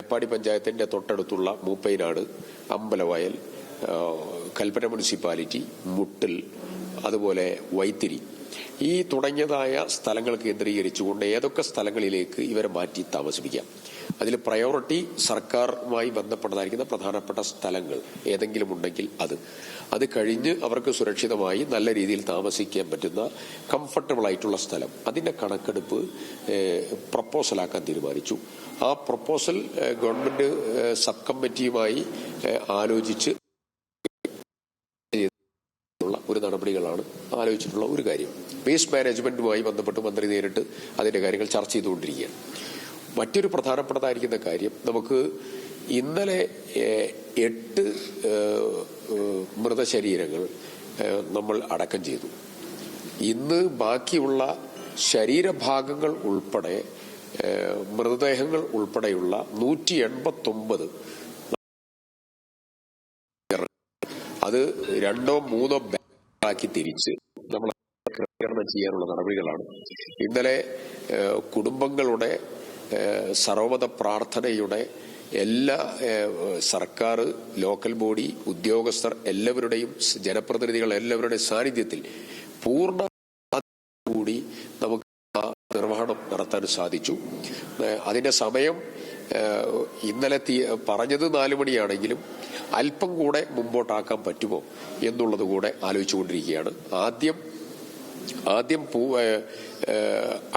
മേപ്പാടി പഞ്ചായത്തിന്റെ തൊട്ടടുത്തുള്ള മൂപ്പൈനാട്, അമ്പലവയൽ, കൽപ്പന മുനിസിപ്പാലിറ്റി, മുട്ടിൽ, അതുപോലെ വൈത്തിരി, ഈ തുടങ്ങിയതായ സ്ഥലങ്ങൾ കേന്ദ്രീകരിച്ചുകൊണ്ട് ഏതൊക്കെ സ്ഥലങ്ങളിലേക്ക് ഇവരെ മാറ്റി താമസിപ്പിക്കാം. അതിൽ പ്രയോറിറ്റി സർക്കാരുമായി ബന്ധപ്പെട്ടതായിരിക്കുന്ന പ്രധാനപ്പെട്ട സ്ഥലങ്ങൾ ഏതെങ്കിലും ഉണ്ടെങ്കിൽ അത് കഴിഞ്ഞ് അവർക്ക് സുരക്ഷിതമായി നല്ല രീതിയിൽ താമസിക്കാൻ പറ്റുന്ന കംഫർട്ടബിൾ ആയിട്ടുള്ള സ്ഥലം, അതിന്റെ കണക്കെടുപ്പ് പ്രപ്പോസലാക്കാൻ തീരുമാനിച്ചു. ആ പ്രപ്പോസൽ ഗവൺമെന്റ് സബ് കമ്മിറ്റിയുമായി ആലോചിച്ച് ഒരു നടപടികളാണ് ആലോചിച്ചിട്ടുള്ള ഒരു കാര്യം. വേസ്റ്റ് മാനേജ്മെന്റുമായി ബന്ധപ്പെട്ട് മന്ത്രി നേരിട്ട് അതിന്റെ കാര്യങ്ങൾ ചർച്ച ചെയ്തുകൊണ്ടിരിക്കുകയാണ്. മറ്റൊരു പ്രധാനപ്പെട്ടതായിരിക്കുന്ന കാര്യം, നമുക്ക് ഇന്നലെ 8 മൃതശരീരങ്ങൾ നമ്മൾ അടക്കം ചെയ്തു. ഇന്ന് ബാക്കിയുള്ള ശരീരഭാഗങ്ങൾ ഉൾപ്പെടെ മൃതദേഹങ്ങൾ ഉൾപ്പെടെയുള്ള 189 അത് 2-3 ബാഗാക്കി തിരിച്ച് നമ്മൾ ക്രമീകരണം ചെയ്യാനുള്ള നടപടികളാണ്. ഇന്നലെ കുടുംബങ്ങളുടെ സർവമത പ്രാർത്ഥനയുടെ എല്ലാ സർക്കാർ, ലോക്കൽ ബോഡി ഉദ്യോഗസ്ഥർ എല്ലാവരുടെയും ജനപ്രതിനിധികൾ എല്ലാവരുടെയും സാന്നിധ്യത്തിൽ പൂർണ്ണ കൂടി നമുക്ക് ആ നിർവഹണം നടത്താൻ സാധിച്ചു. അതിന്റെ സമയം ഇന്നലെ പറഞ്ഞത് 4 മണിയാണെങ്കിലും അല്പം കൂടെ മുമ്പോട്ടാക്കാൻ പറ്റുമോ എന്നുള്ളത് കൂടെ ആലോചിച്ചുകൊണ്ടിരിക്കുകയാണ്. ആദ്യം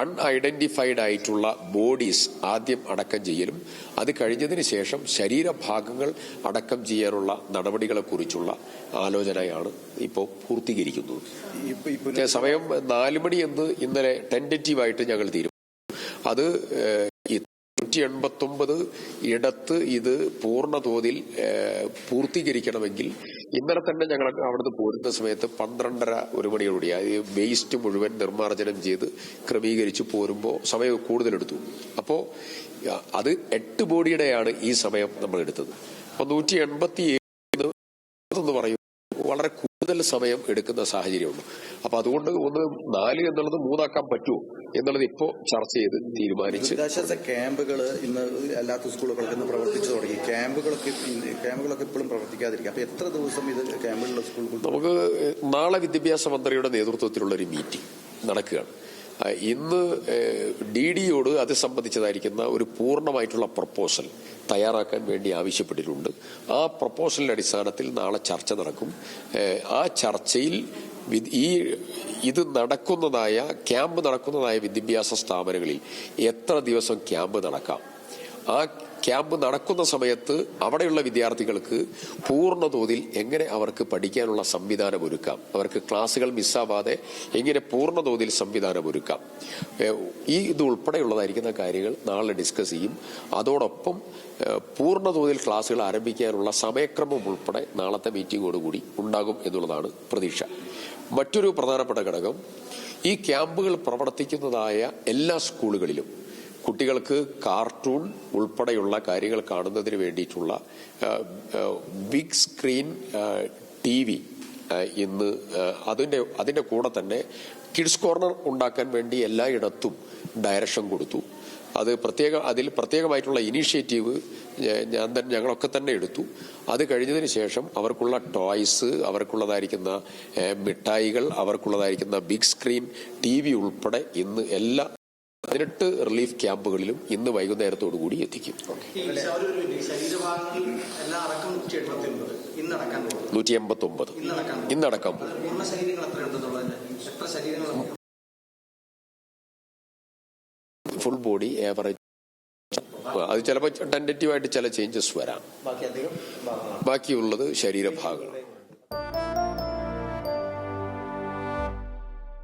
അൺഐഡന്റിഫൈഡ് ആയിട്ടുള്ള ബോഡീസ് ആദ്യം അടക്കം ചെയ്യലും, അത് കഴിഞ്ഞതിന് ശേഷം ശരീരഭാഗങ്ങൾ അടക്കം ചെയ്യാനുള്ള നടപടികളെ കുറിച്ചുള്ള ആലോചനയാണ് ഇപ്പോൾ പൂർത്തീകരിക്കുന്നത്. സമയം 4 മണി എന്ന് ഇന്നലെ ടെന്റേറ്റീവായിട്ട് ഞങ്ങൾ തീരുമാനിച്ചു. അത് 189 ഇടത്ത് ഇത് പൂർണ്ണ തോതിൽ പൂർത്തീകരിക്കണമെങ്കിൽ ഇന്നലെ തന്നെ ഞങ്ങൾ അവിടുന്ന് പോരുന്ന സമയത്ത് 12:30-1 മണിയോടെ വേസ്റ്റ് മുഴുവൻ നിർമ്മാർജ്ജനം ചെയ്ത് ക്രമീകരിച്ച് പോരുമ്പോൾ സമയം കൂടുതലെടുത്തു. അപ്പോ അത് 8 ബോഡിയുടെയാണ് ഈ സമയം നമ്മൾ എടുത്തത്. അപ്പൊ 187 എന്ന് പറയും വളരെ കൂടുതൽ സമയം എടുക്കുന്ന സാഹചര്യമുണ്ട്. അപ്പൊ അതുകൊണ്ട് 4 എന്നുള്ളത് 3 ആക്കാൻ പറ്റുമോ എന്നുള്ളത് ഇപ്പോ ചർച്ച ചെയ്ത് തീരുമാനിച്ച്. ദുരിതാശ്വാസ ക്യാമ്പുകൾ ഇന്ന് അല്ലാത്ത സ്കൂളുകൾക്ക് ഇന്ന് പ്രവർത്തിച്ചു തുടങ്ങി. ക്യാമ്പുകളൊക്കെ ഇപ്പോഴും പ്രവർത്തിക്കാതിരിക്കും. അപ്പൊ എത്ര ദിവസം ഇത് ക്യാമ്പുകളുടെ സ്കൂളുകൾ? നമുക്ക് നാളെ വിദ്യാഭ്യാസ മന്ത്രിയുടെ നേതൃത്വത്തിലുള്ള ഒരു മീറ്റിംഗ് നടക്കുകയാണ്. ഇന്ന് DDയോട് അത് സംബന്ധിച്ചതായിരിക്കുന്ന ഒരു പൂർണ്ണമായിട്ടുള്ള പ്രപ്പോസൽ തയ്യാറാക്കാൻ വേണ്ടി ആവശ്യപ്പെട്ടിട്ടുണ്ട്. ആ പ്രപ്പോസലിന്റെ അടിസ്ഥാനത്തിൽ നാളെ ചർച്ച നടക്കും. ആ ചർച്ചയിൽ ഇത് നടക്കുന്നതായ ക്യാമ്പ് നടക്കുന്നതായ വിദ്യാഭ്യാസ സ്ഥാപനങ്ങളിൽ എത്ര ദിവസം ക്യാമ്പ് നടക്കാം, ആ ക്യാമ്പ് നടക്കുന്ന സമയത്ത് അവിടെയുള്ള വിദ്യാർത്ഥികൾക്ക് പൂർണ്ണ തോതിൽ എങ്ങനെ അവർക്ക് പഠിക്കാനുള്ള സംവിധാനം ഒരുക്കാം, അവർക്ക് ക്ലാസുകൾ മിസ്സാവാതെ എങ്ങനെ പൂർണ്ണ തോതിൽ സംവിധാനം ഒരുക്കാം, ഇത് ഉൾപ്പെടെയുള്ളതായിരിക്കുന്ന കാര്യങ്ങൾ നാളെ ഡിസ്കസ് ചെയ്യും. അതോടൊപ്പം പൂർണ്ണ തോതിൽ ക്ലാസുകൾ ആരംഭിക്കാനുള്ള സമയക്രമം ഉൾപ്പെടെ നാളത്തെ മീറ്റിംഗോടുകൂടി ഉണ്ടാകും എന്നുള്ളതാണ് പ്രതീക്ഷ. മറ്റൊരു പ്രധാനപ്പെട്ട ഘടകം, ഈ ക്യാമ്പുകൾ പ്രവർത്തിക്കുന്നതായ എല്ലാ സ്കൂളുകളിലും കുട്ടികൾക്ക് കാർട്ടൂൺ ഉൾപ്പെടെയുള്ള കാര്യങ്ങൾ കാണുന്നതിന് വേണ്ടിയിട്ടുള്ള ബിഗ് സ്ക്രീൻ TV ഇന്ന് അതിന്റെ കൂടെ തന്നെ കിഡ്സ് കോർണർ ഉണ്ടാക്കാൻ വേണ്ടി എല്ലായിടത്തും ഡയറക്ഷൻ കൊടുത്തു. അതിൽ പ്രത്യേകമായിട്ടുള്ള ഇനീഷ്യേറ്റീവ് ഞങ്ങളൊക്കെ തന്നെ എടുത്തു. അത് കഴിഞ്ഞതിന് ശേഷം അവർക്കുള്ള ടോയ്സ്, അവർക്കുള്ളതായിരിക്കുന്ന മിഠായികൾ, അവർക്കുള്ളതായിരിക്കുന്ന ബിഗ് സ്ക്രീൻ TV ഉൾപ്പെടെ ഇന്ന് എല്ലാ 18 റിലീഫ് ക്യാമ്പുകളിലും ഇന്ന് വൈകുന്നേരത്തോടു കൂടി എത്തിക്കും. 189 ഇന്നടക്കം. ഫുൾ ബോഡി ഏവറേജ് അത് ചിലപ്പോൾ ടെന്റേറ്റീവായിട്ട് ചില ചേഞ്ചസ് വരാം. ബാക്കിയുള്ളത് ശരീരഭാഗങ്ങൾ.